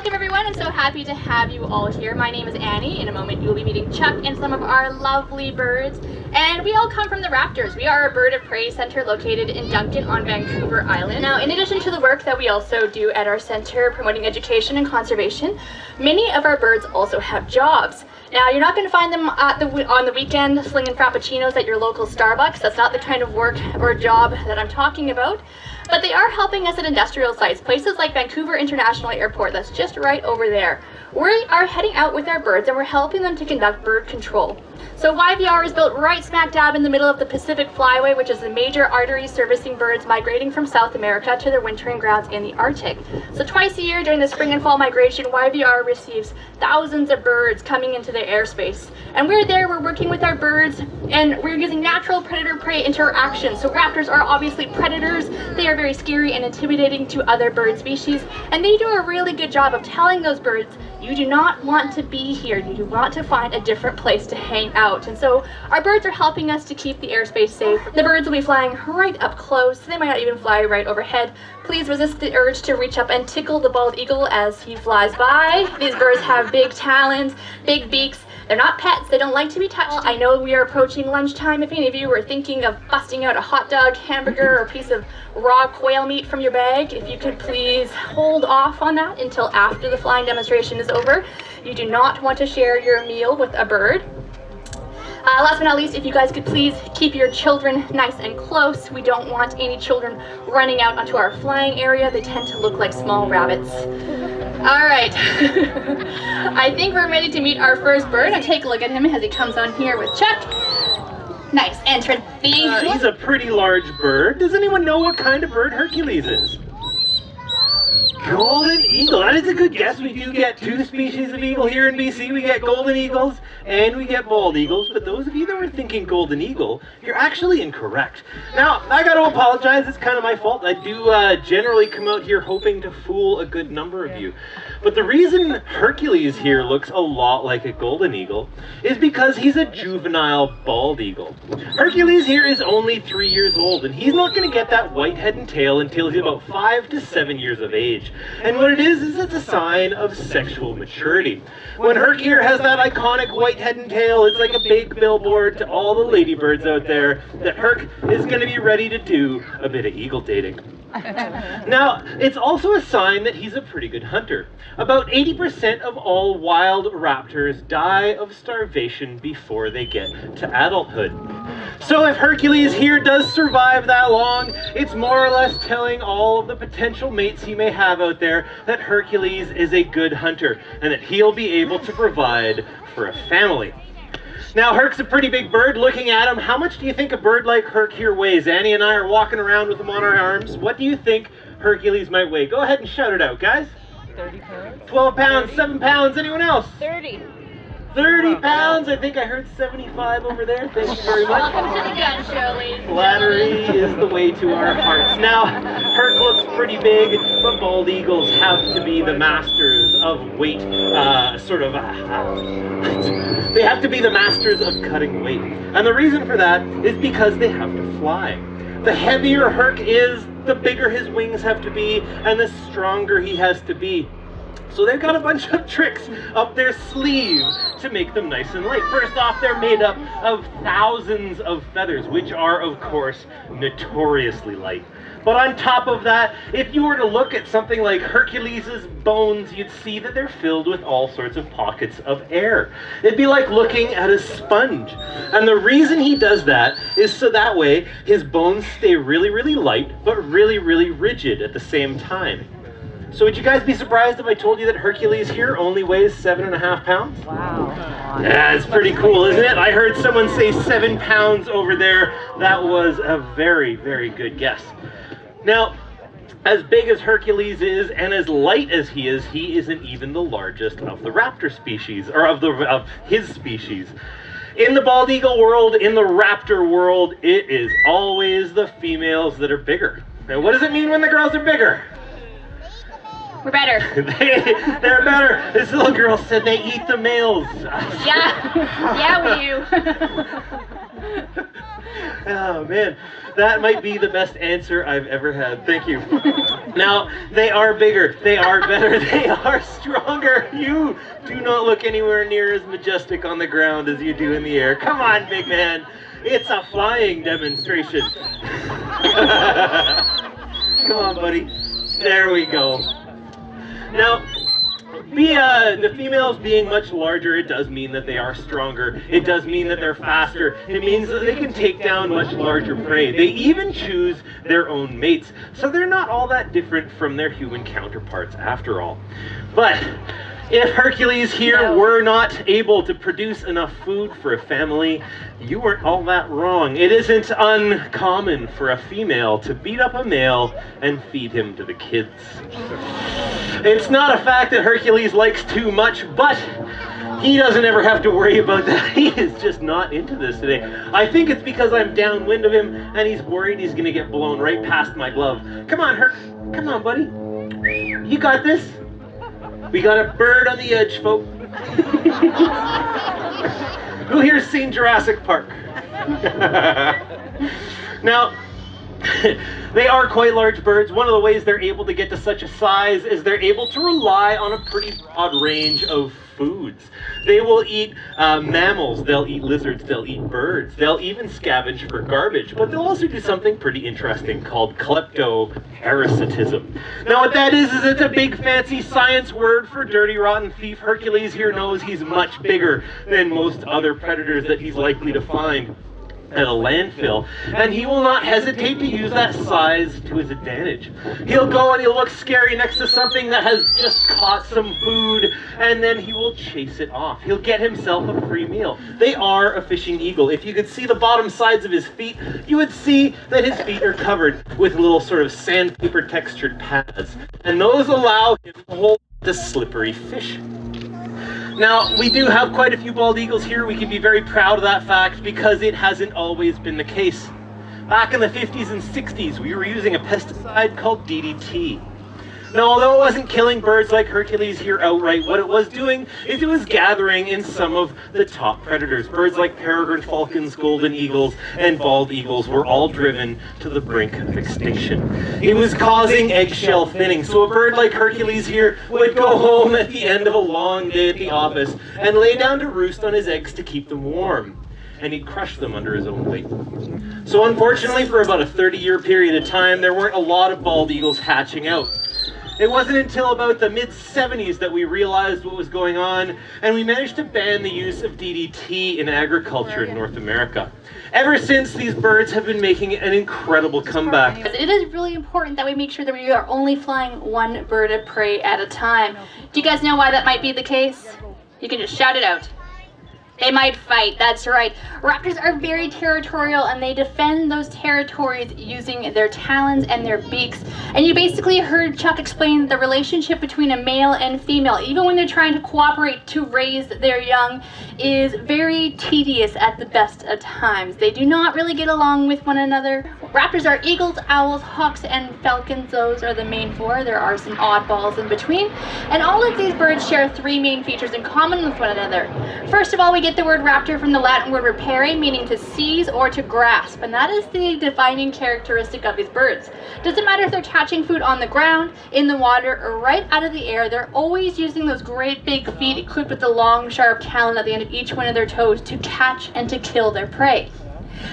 welcome everyone. I'm so happy to have you all here. My name is Annie. In a moment you will be meeting Chuck and some of our lovely birds. And we all come from the Raptors. We are a bird of prey center located in Duncan on Vancouver Island. Now, in addition to the work that we also do at our center promoting education and conservation, many of our birds also have jobs. Now, you're not going to find them on the weekend slinging frappuccinos at your local Starbucks. That's not the kind of work or job that I'm talking about. But they are helping us at industrial sites, places like Vancouver International Airport, that's just right over there. We are heading out with our birds and we're helping them to conduct bird control. So YVR is built right smack dab in the middle of the Pacific Flyway, which is the major artery servicing birds migrating from South America to their wintering grounds in the Arctic. So twice a year during the spring and fall migration, YVR receives thousands of birds coming into their airspace. And we're there, we're working with our birds, and we're using natural predator-prey interaction. So raptors are obviously predators. They are very scary and intimidating to other bird species, and they do a really good job of telling those birds, you do not want to be here, you do want to find a different place to hang out. And so our birds are helping us to keep the airspace safe. The birds will be flying right up close, they might not even fly right overhead. Please resist the urge to reach up and tickle the bald eagle as he flies by. These birds have big talons, big beaks. They're not pets, they don't like to be touched. I know we are approaching lunchtime. If any of you were thinking of busting out a hot dog, hamburger, or a piece of raw quail meat from your bag, if you could please hold off on that until after the flying demonstration is over. You do not want to share your meal with a bird. Last but not least, if you guys could please keep your children nice and close. We don't want any children running out onto our flying area. They tend to look like small rabbits. All right, I think we're ready to meet our first bird. Now take a look at him as he comes on here with Chuck. Nice entrance. He's a pretty large bird. Does anyone know what kind of bird Hercules is? Golden eagle. That is a good guess. We do get two species of eagle here in BC. We get golden eagles and we get bald eagles. But those of you that were thinking golden eagle, you're actually incorrect. Now, I got to apologize. It's kind of my fault. I do generally come out here hoping to fool a good number of you. But the reason Hercules here looks a lot like a golden eagle is because he's a juvenile bald eagle. Hercules here is only 3 years old, and he's not going to get that white head and tail until he's about 5 to 7 years of age. And what it is it's a sign of sexual maturity. When Herc here has that iconic white head and tail, it's like a big billboard to all the ladybirds out there that Herc is going to be ready to do a bit of eagle dating. Now, it's also a sign that he's a pretty good hunter. About 80% of all wild raptors die of starvation before they get to adulthood. So if Hercules here does survive that long, it's more or less telling all of the potential mates he may have out there that Hercules is a good hunter and that he'll be able to provide for a family. Now, Herc's a pretty big bird. Looking at him, how much do you think a bird like Herc here weighs? Annie and I are walking around with him on our arms. What do you think Hercules might weigh? Go ahead and shout it out, guys. 30 pounds. 12 pounds, 7 pounds. Anyone else? 30. 30 pounds. I think I heard 75 over there. Thank you very much. Welcome to the gun show, ladies and Flattery is the way to our hearts. Now, Herc looks pretty big, but bald eagles have to be the masters of weight, they have to be the masters of cutting weight. And the reason for that is because they have to fly. The heavier Herc is, the bigger his wings have to be, and the stronger he has to be. So they've got a bunch of tricks up their sleeve to make them nice and light. First off, they're made up of thousands of feathers, which are, of course, notoriously light. But on top of that, if you were to look at something like Hercules' bones, you'd see that they're filled with all sorts of pockets of air. It'd be like looking at a sponge. And the reason he does that is so that way his bones stay really, really light, but really, really rigid at the same time. So would you guys be surprised if I told you that Hercules here only weighs 7.5 pounds? Wow. Yeah, it's pretty cool, isn't it? I heard someone say 7 pounds over there. That was a very, very good guess. Now, as big as Hercules is and as light as he isn't even the largest of the raptor species, or of his species. In the bald eagle world, in the raptor world, it is always the females that are bigger. Now, what does it mean when the girls are bigger? we're better. They're better. This little girl said they eat the males. Yeah, we do. Oh man, that might be the best answer I've ever had. Thank you. Now, they are bigger, they are better, they are stronger. You do not look anywhere near as majestic on the ground as you do in the air. Come on, big man. It's a flying demonstration. Come on, buddy. There we go. Now, the females being much larger, it does mean that they are stronger. It does mean that they're faster. It means that they can take down much larger prey. They even choose their own mates. So they're not all that different from their human counterparts after all. But if Hercules here were not able to produce enough food for a family, you weren't all that wrong. It isn't uncommon for a female to beat up a male and feed him to the kids. It's not a fact that Hercules likes too much, but he doesn't ever have to worry about that. He is just not into this today. I think it's because I'm downwind of him and he's worried he's gonna get blown right past my glove. Come on, Herc. Come on, buddy. You got this. We got a bird on the edge, folks. Who here's seen Jurassic Park? Now, they are quite large birds. One of the ways they're able to get to such a size is they're able to rely on a pretty broad range of foods. They will eat mammals, they'll eat lizards, they'll eat birds, they'll even scavenge for garbage, but they'll also do something pretty interesting called kleptoparasitism. Now what that is it's a big fancy science word for dirty rotten thief. Hercules here knows he's much bigger than most other predators that he's likely to find at a landfill, and he will not hesitate to use that size to his advantage. He'll go and he'll look scary next to something that has just caught some food, and then he will chase it off. He'll get himself a free meal. They are a fishing eagle. If you could see the bottom sides of his feet, you would see that his feet are covered with little sort of sandpaper textured pads, and those allow him to hold the slippery fish. Now, we do have quite a few bald eagles here. We can be very proud of that fact because it hasn't always been the case. Back in the 50s and 60s, we were using a pesticide called DDT. Now, although it wasn't killing birds like Hercules here outright, what it was doing is it was gathering in some of the top predators. Birds like peregrine falcons, golden eagles, and bald eagles were all driven to the brink of extinction. It was causing eggshell thinning, so a bird like Hercules here would go home at the end of a long day at the office and lay down to roost on his eggs to keep them warm. And he'd crush them under his own weight. So unfortunately, for about a 30-year period of time, there weren't a lot of bald eagles hatching out. It wasn't until about the mid-70s that we realized what was going on, and we managed to ban the use of DDT in agriculture in North America. Ever since, these birds have been making an incredible comeback. It is really important that we make sure that we are only flying one bird of prey at a time. Do you guys know why that might be the case? You can just shout it out. They might fight, that's right. Raptors are very territorial and they defend those territories using their talons and their beaks. And you basically heard Chuck explain the relationship between a male and female, even when they're trying to cooperate to raise their young, is very tedious at the best of times. They do not really get along with one another. Raptors are eagles, owls, hawks, and falcons. Those are the main four. There are some oddballs in between. And all of these birds share three main features in common with one another. First of all, we get the word raptor from the Latin word rapere, meaning to seize or to grasp, and that is the defining characteristic of these birds. Doesn't matter if they're catching food on the ground, in the water, or right out of the air, they're always using those great big feet equipped with the long sharp talon at the end of each one of their toes to catch and to kill their prey.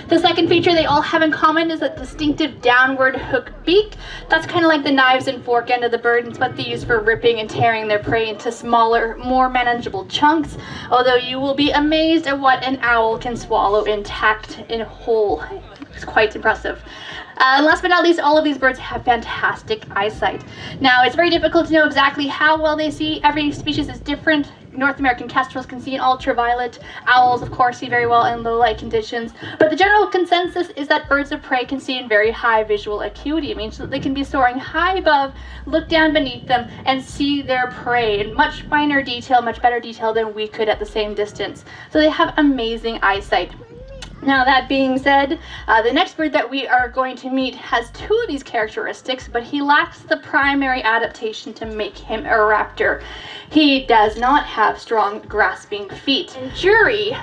The second feature they all have in common is that distinctive downward hook beak. That's kind of like the knives and fork end of the bird. It's what they use for ripping and tearing their prey into smaller, more manageable chunks, although you will be amazed at what an owl can swallow intact and whole. It's quite impressive. Last but not least, all of these birds have fantastic eyesight. Now, it's very difficult to know exactly how well they see. Every species is different. North American kestrels can see in ultraviolet. Owls, of course, see very well in low light conditions. But the general consensus is that birds of prey can see in very high visual acuity. It means that they can be soaring high above, look down beneath them, and see their prey in much finer detail, much better detail than we could at the same distance. So they have amazing eyesight. Now that being said, the next bird that we are going to meet has two of these characteristics, but he lacks the primary adaptation to make him a raptor. He does not have strong grasping feet. And Jury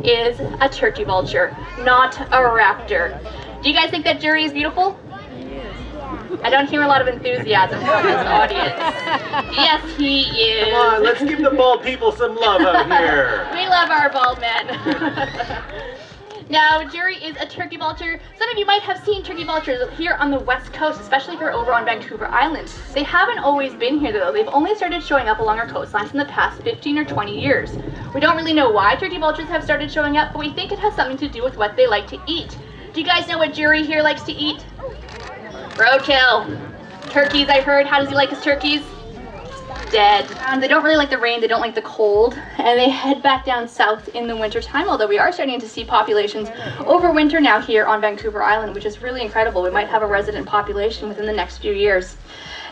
is a turkey vulture, not a raptor. Do you guys think that Jury is beautiful? I don't hear a lot of enthusiasm from this audience. Yes, he is. Come on, let's give the bald people some love out here. We love our bald men. Now, Jury is a turkey vulture. Some of you might have seen turkey vultures here on the west coast, especially if you're over on Vancouver Island. They haven't always been here though. They've only started showing up along our coastlines in the past 15 or 20 years. We don't really know why turkey vultures have started showing up, but we think it has something to do with what they like to eat. Do you guys know what Jury here likes to eat? Roadkill. Turkeys, I heard. How does he like his turkeys? Dead. They don't really like the rain, they don't like the cold, and they head back down south in the winter time, although we are starting to see populations overwinter now here on Vancouver Island, which is really incredible. We might have a resident population within the next few years.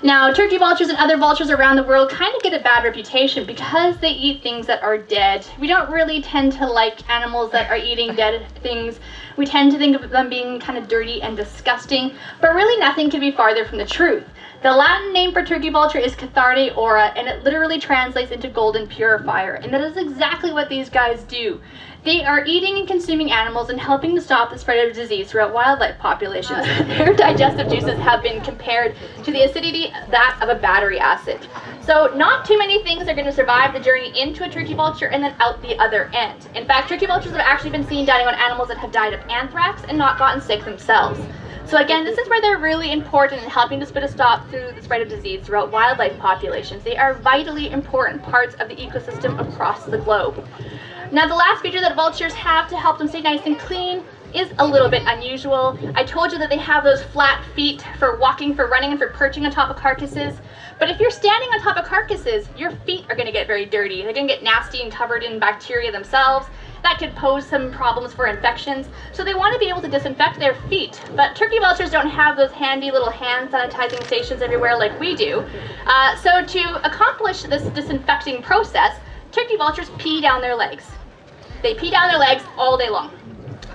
Now, turkey vultures and other vultures around the world kind of get a bad reputation because they eat things that are dead. We don't really tend to like animals that are eating dead things. We tend to think of them being kind of dirty and disgusting, but really nothing could be farther from the truth. The Latin name for turkey vulture is Catharde aura, and it literally translates into golden purifier, and that is exactly what these guys do. They are eating and consuming animals and helping to stop the spread of disease throughout wildlife populations. Their digestive juices have been compared to the acidity that of a battery acid. So not too many things are going to survive the journey into a turkey vulture and then out the other end. In fact, turkey vultures have actually been seen dining on animals that have died of anthrax and not gotten sick themselves. So again, this is where they're really important in helping to put a stop through the spread of disease throughout wildlife populations. They are vitally important parts of the ecosystem across the globe. Now, the last feature that vultures have to help them stay nice and clean is a little bit unusual. I told you that they have those flat feet for walking, for running, and for perching on top of carcasses. But if you're standing on top of carcasses, your feet are going to get very dirty. They're going to get nasty and covered in bacteria themselves. That could pose some problems for infections. So they want to be able to disinfect their feet. But turkey vultures don't have those handy little hand sanitizing stations everywhere like we do. So to accomplish this disinfecting process, turkey vultures pee down their legs. They pee down their legs all day long.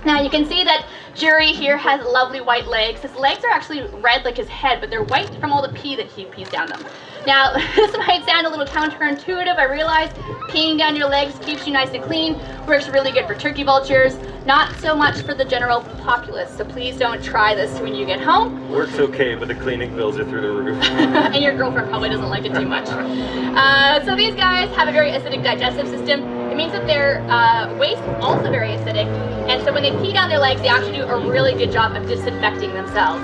Now you can see that Jury here has lovely white legs. His legs are actually red like his head, but they're white from all the pee that he pees down them. Now, this might sound a little counterintuitive, I realize. Peeing down your legs keeps you nice and clean, works really good for turkey vultures, not so much for the general populace, so please don't try this when you get home. Works okay, but the cleaning bills are through the roof. And your girlfriend probably doesn't like it too much. So these guys have a very acidic digestive system. It means that their waste is also very acidic, and so when they pee down their legs, they actually do a really good job of disinfecting themselves.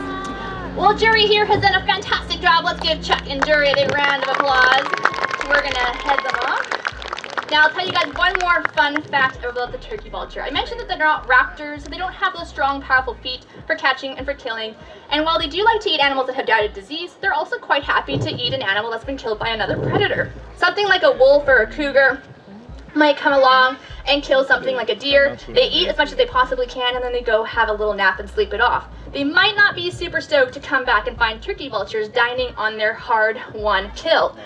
Well, Jury here has done a fantastic job. Let's give Chuck and Jury a big round of applause. We're gonna head them off. Now I'll tell you guys one more fun fact about the turkey vulture. I mentioned that they're not raptors, so they don't have those strong, powerful feet for catching and for killing. And while they do like to eat animals that have died of disease, they're also quite happy to eat an animal that's been killed by another predator. Something like a wolf or a cougar might come along and kill something like a deer. They eat as much as they possibly can, and then they go have a little nap and sleep it off. They might not be super stoked to come back and find turkey vultures dining on their hard-won kill.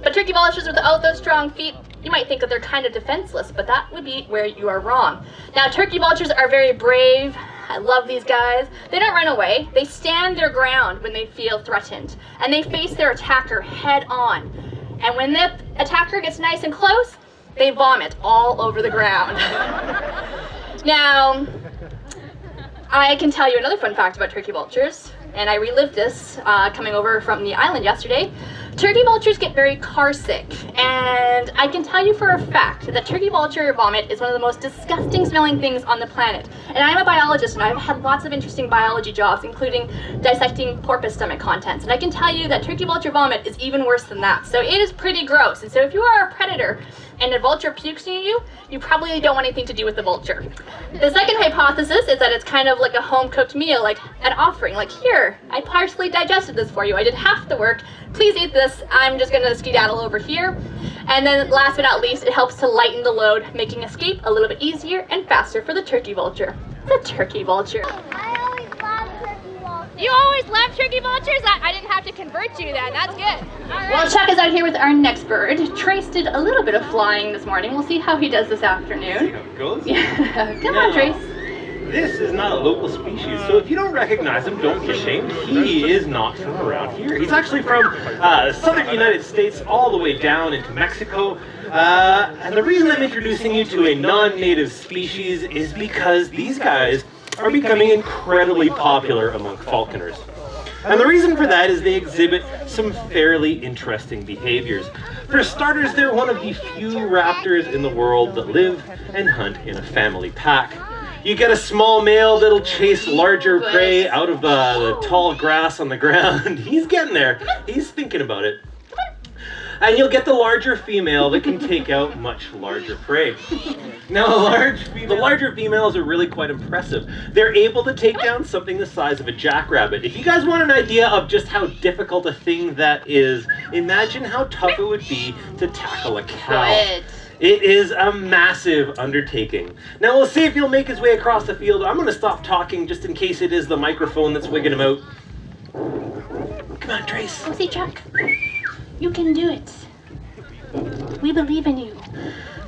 But turkey vultures without those strong feet, you might think that they're kind of defenseless, but that would be where you are wrong. Now, turkey vultures are very brave. I love these guys. They don't run away. They stand their ground when they feel threatened, and they face their attacker head on. And when the attacker gets nice and close, they vomit all over the ground. Now, I can tell you another fun fact about turkey vultures, and I relived this coming over from the island yesterday. Turkey vultures get very car sick, and I can tell you for a fact that turkey vulture vomit is one of the most disgusting smelling things on the planet. And I'm a biologist, and I've had lots of interesting biology jobs, including dissecting porpoise stomach contents. And I can tell you that turkey vulture vomit is even worse than that. So it is pretty gross. And so if you are a predator and a vulture pukes near you, you probably don't want anything to do with the vulture. The second hypothesis is that it's kind of like a home-cooked meal, like an offering. Like, here, I partially digested this for you. I did half the work. Please eat this. I'm just gonna skedaddle over here. And then last but not least, it helps to lighten the load, making escape a little bit easier and faster for the turkey vulture. The turkey vulture. I always love turkey vultures. You always love turkey vultures? I didn't have to convert you then. That's good. All right. Well, Chuck is out here with our next bird. Trace did a little bit of flying this morning. We'll see how he does this afternoon. See how it goes? Yeah. Come on, Trace. this is not a local species, so if you don't recognize him, don't be ashamed. He is not from around here. He's actually from southern United States all the way down into Mexico. And the reason I'm introducing you to a non-native species is because these guys are becoming incredibly popular among falconers. And the reason for that is they exhibit some fairly interesting behaviors. For starters, they're one of the few raptors in the world that live and hunt in a family pack. You get a small male that'll chase larger prey out of the tall grass on the ground. He's getting there. He's thinking about it. And you'll get the larger female that can take out much larger prey. Now, the larger females are really quite impressive. They're able to take down something the size of a jackrabbit. If you guys want an idea of just how difficult a thing that is, imagine how tough it would be to tackle a cow. It is a massive undertaking. Now, we'll see if he'll make his way across the field. I'm going to stop talking just in case it is the microphone that's wigging him out. Come on, Trace. Go see Chuck. You can do it. We believe in you.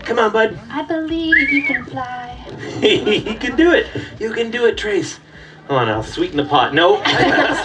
Come on, bud. I believe you can fly. You can do it. You can do it, Trace. Hold on, I'll sweeten the pot. No,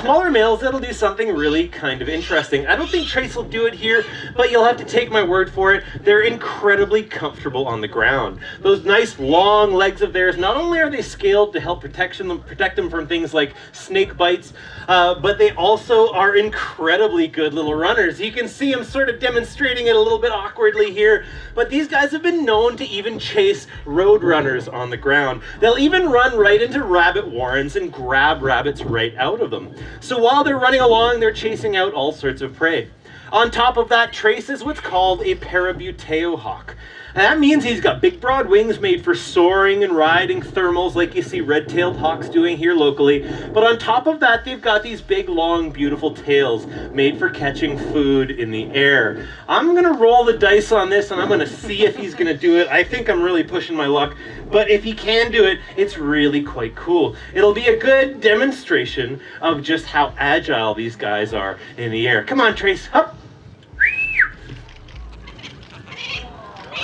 smaller males, that'll do something really kind of interesting. I don't think Trace will do it here, but you'll have to take my word for it. They're incredibly comfortable on the ground. Those nice long legs of theirs, not only are they scaled to help protect them from things like snake bites, but they also are incredibly good little runners. You can see them sort of demonstrating it a little bit awkwardly here, but these guys have been known to even chase road runners on the ground. They'll even run right into rabbit warrens and grab rabbits right out of them. So while they're running along, they're chasing out all sorts of prey. On top of that, Trace is what's called a parabuteo hawk. And that means he's got big broad wings made for soaring and riding thermals like you see red-tailed hawks doing here locally. But on top of that, they've got these big, long, beautiful tails made for catching food in the air. I'm going to roll the dice on this and I'm going to see if he's going to do it. I think I'm really pushing my luck. But if he can do it, it's really quite cool. It'll be a good demonstration of just how agile these guys are in the air. Come on, Trace. Up.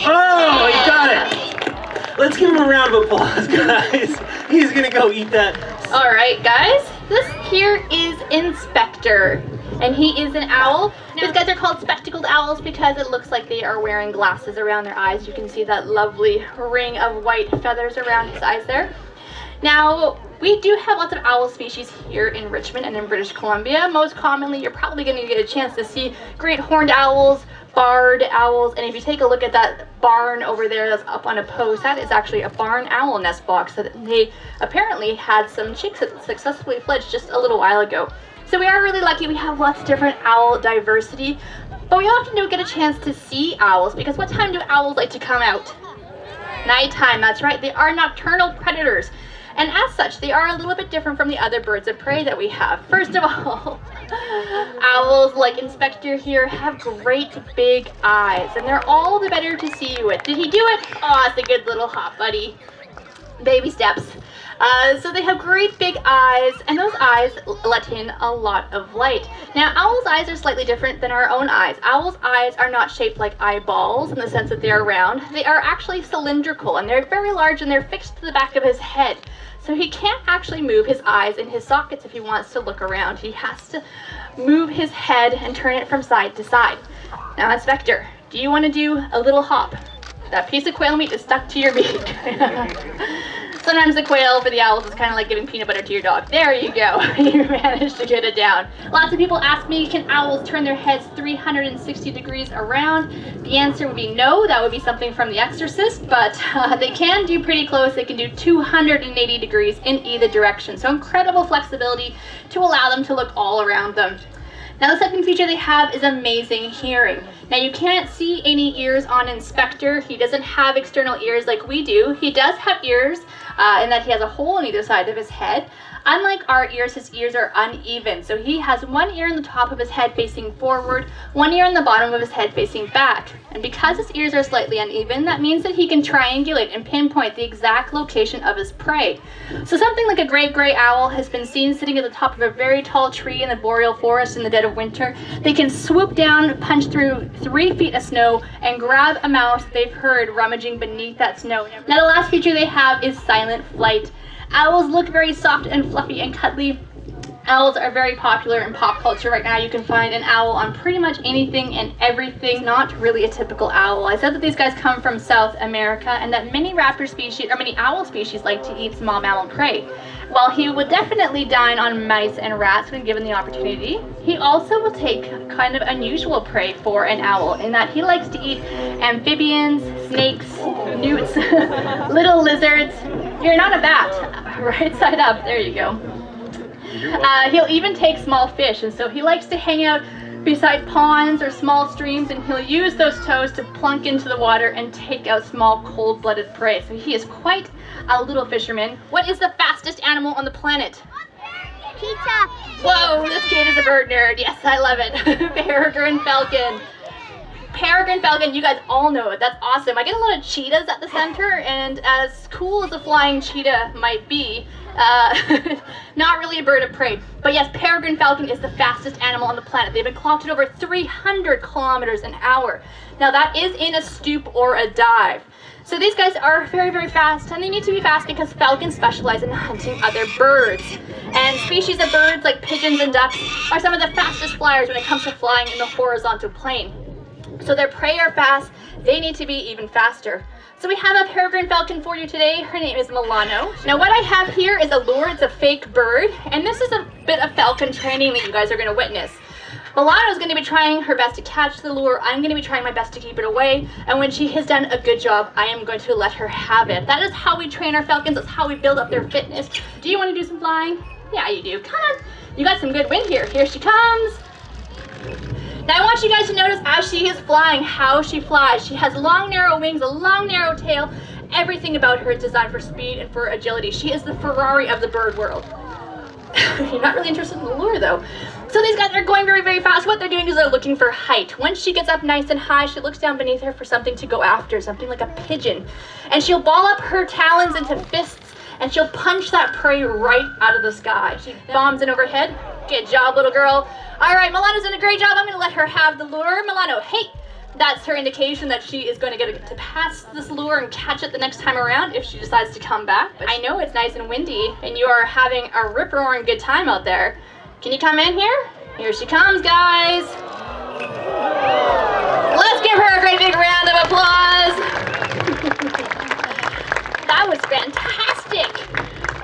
Oh, he got it! Let's give him a round of applause, guys. He's gonna go eat that. All right, guys. This here is Inspector, and he is an owl. These guys are called spectacled owls because it looks like they are wearing glasses around their eyes. You can see that lovely ring of white feathers around his eyes there. Now, we do have lots of owl species here in Richmond and in British Columbia. Most commonly, you're probably going to get a chance to see great horned owls, barred owls, and if you take a look at that barn over there that's up on a post, that is actually a barn owl nest box that they apparently had some chicks that successfully fledged just a little while ago. So we are really lucky. We have lots of different owl diversity, but we often don't get a chance to see owls because what time do owls like to come out? Nighttime, that's right. They are nocturnal predators. And as such, they are a little bit different from the other birds of prey that we have. First of all, owls like Inspector here have great big eyes, and they're all the better to see you with. Did he do it? Oh, it's a good little hop, buddy. Baby steps. So they have great big eyes, and those eyes let in a lot of light. Now, owls' eyes are slightly different than our own eyes. Owls' eyes are not shaped like eyeballs in the sense that they're round. They are actually cylindrical, and they're very large, and they're fixed to the back of his head. So he can't actually move his eyes in his sockets if he wants to look around. He has to move his head and turn it from side to side. Now, Inspector, do you want to do a little hop? That piece of quail meat is stuck to your beak. Sometimes the quail for the owls is kind of like giving peanut butter to your dog. There you go. You managed to get it down. Lots of people ask me, can owls turn their heads 360 degrees around? The answer would be no. That would be something from The Exorcist, but they can do pretty close. They can do 280 degrees in either direction. So incredible flexibility to allow them to look all around them. Now, the second feature they have is amazing hearing. Now, you can't see any ears on Inspector. He doesn't have external ears like we do. He does have ears in that he has a hole on either side of his head. Unlike our ears, his ears are uneven. So he has one ear in the top of his head facing forward, one ear in the bottom of his head facing back. And because his ears are slightly uneven, that means that he can triangulate and pinpoint the exact location of his prey. So something like a great gray owl has been seen sitting at the top of a very tall tree in the boreal forest in the dead of winter. They can swoop down, punch through 3 feet of snow, and grab a mouse they've heard rummaging beneath that snow. Now the last feature they have is silent flight. Owls look very soft and fluffy and cuddly. Owls are very popular in pop culture right now. You can find an owl on pretty much anything and everything. Not really a typical owl. I said that these guys come from South America and that many raptor species, or many owl species, like to eat small mammal prey. While he would definitely dine on mice and rats when given the opportunity, he also will take kind of unusual prey for an owl in that he likes to eat amphibians, snakes, newts, little lizards. You're not a bat. Right side up. There you go. He'll even take small fish, and so he likes to hang out beside ponds or small streams, and he'll use those toes to plunk into the water and take out small cold-blooded prey. So he is quite a little fisherman. What is the fastest animal on the planet? Pizza. Whoa, this kid is a bird nerd. Yes, I love it. Peregrine falcon. Peregrine falcon, you guys all know it. That's awesome. I get a lot of cheetahs at the center, and as cool as a flying cheetah might be, not really a bird of prey. But yes, peregrine falcon is the fastest animal on the planet. They've been clocked at over 300 kilometers an hour. Now that is in a stoop or a dive. So these guys are very, very fast, and they need to be fast because falcons specialize in hunting other birds. And species of birds like pigeons and ducks are some of the fastest flyers when it comes to flying in the horizontal plane. So their prey are fast, they need to be even faster. So we have a peregrine falcon for you today. Her name is Milano. Now what I have here is a lure. It's a fake bird, and this is a bit of falcon training that you guys are going to witness. Milano is going to be trying her best to catch the lure. I'm going to be trying my best to keep it away, and when she has done a good job, I am going to let her have it. That is how we train our falcons. That's how we build up their fitness. Do you want to do some flying? Yeah, you do. Come on. You got some good wind here. Here she comes. Now I want you guys to notice as she is flying, how she flies. She has long, narrow wings, a long, narrow tail. Everything about her is designed for speed and for agility. She is the Ferrari of the bird world. You're not really interested in the lure though. So these guys are going very, very fast. What they're doing is they're looking for height. Once she gets up nice and high, she looks down beneath her for something to go after, something like a pigeon. And she'll ball up her talons into fists, and she'll punch that prey right out of the sky. She bombs in overhead. Good job, little girl. All right, Milano's done a great job. I'm going to let her have the lure. Milano, hey! That's her indication that she is going to get to pass this lure and catch it the next time around if she decides to come back. But I know it's nice and windy, and you are having a rip-roaring good time out there. Can you come in here? Here she comes, guys. Let's give her a great big round of applause. That was fantastic.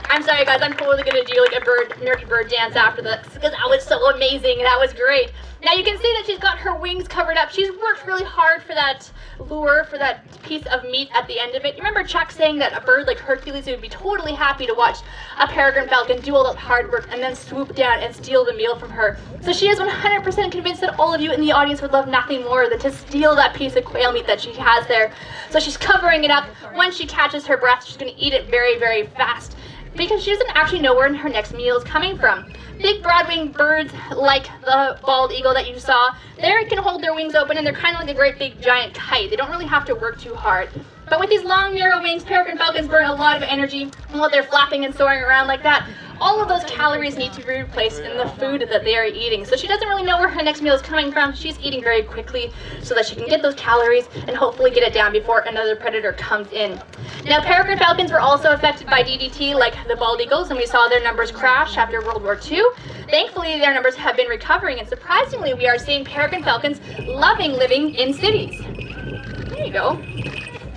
I'm sorry, guys. I'm totally going to do like a nerdy bird dance after this because that was so amazing. That was great. Now you can see that she's got her wings covered up. She's worked really hard for that lure, for that piece of meat at the end of it. You remember Chuck saying that a bird like Hercules would be totally happy to watch a peregrine falcon do all that hard work and then swoop down and steal the meal from her. So she is 100% convinced that all of you in the audience would love nothing more than to steal that piece of quail meat that she has there. So she's covering it up. When she catches her breath, she's going to eat it very, very fast, because she doesn't actually know where her next meal is coming from. Big broad-winged birds like the bald eagle that you saw, they can hold their wings open and they're kind of like a great big giant kite. They don't really have to work too hard. But with these long narrow wings, peregrine falcons burn a lot of energy, and while they're flapping and soaring around like that, all of those calories need to be replaced in the food that they are eating. So she doesn't really know where her next meal is coming from. She's eating very quickly so that she can get those calories and hopefully get it down before another predator comes in. Now, peregrine falcons were also affected by DDT like the bald eagles, and we saw their numbers crash after World War II. Thankfully, their numbers have been recovering, and surprisingly, we are seeing peregrine falcons loving living in cities. There you go.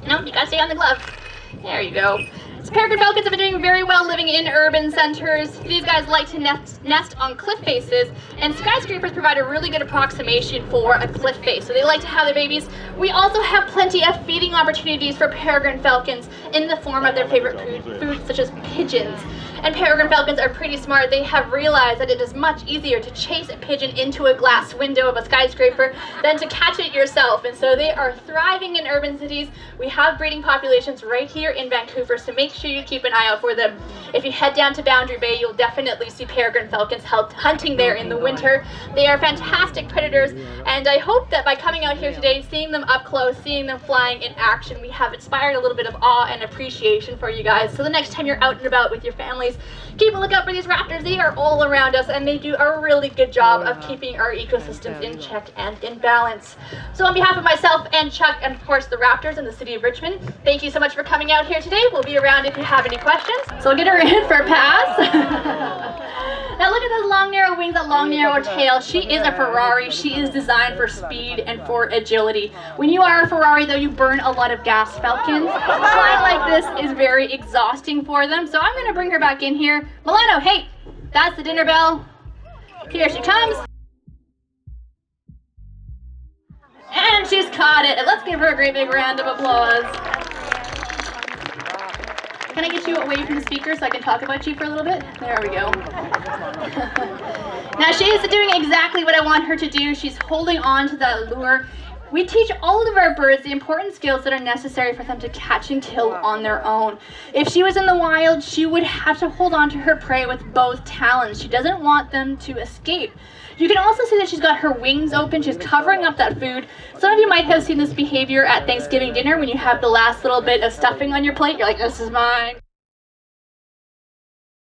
No, you gotta stay on the glove. There you go. So peregrine falcons have been doing very well living in urban centers. These guys like to nest on cliff faces, and skyscrapers provide a really good approximation for a cliff face. So they like to have their babies. We also have plenty of feeding opportunities for peregrine falcons in the form of their favorite food such as pigeons. And peregrine falcons are pretty smart. They have realized that it is much easier to chase a pigeon into a glass window of a skyscraper than to catch it yourself. And so they are thriving in urban cities. We have breeding populations right here in Vancouver, so make sure you keep an eye out for them. If you head down to Boundary Bay, you'll definitely see peregrine falcons hunting there in the winter. They are fantastic predators, and I hope that by coming out here today, seeing them up close, seeing them flying in action, we have inspired a little bit of awe and appreciation for you guys. So the next time you're out and about with your families, keep a lookout for these raptors. They are all around us, and they do a really good job of keeping our ecosystems in check and in balance. So on behalf of myself and Chuck, and of course the Raptors and the city of Richmond, thank you so much for coming out here today. We'll be around if you have any questions. So I'll get her in for a pass. Now look at those long narrow wings, that long narrow tail. She is a Ferrari. She is designed for speed and for agility. When you are a Ferrari though, you burn a lot of gas. Falcons flying like this is very exhausting for them. So I'm going to bring her back in here. Milano, hey, that's the dinner bell. Here she comes. And she's caught it. And let's give her a great big round of applause. Can I get you away from the speaker so I can talk about you for a little bit? There we go. Now she is doing exactly what I want her to do. She's holding on to that lure. We teach all of our birds the important skills that are necessary for them to catch and kill on their own. If she was in the wild, she would have to hold on to her prey with both talons. She doesn't want them to escape. You can also see that she's got her wings open. She's covering up that food. Some of you might have seen this behavior at Thanksgiving dinner when you have the last little bit of stuffing on your plate. You're like, this is mine.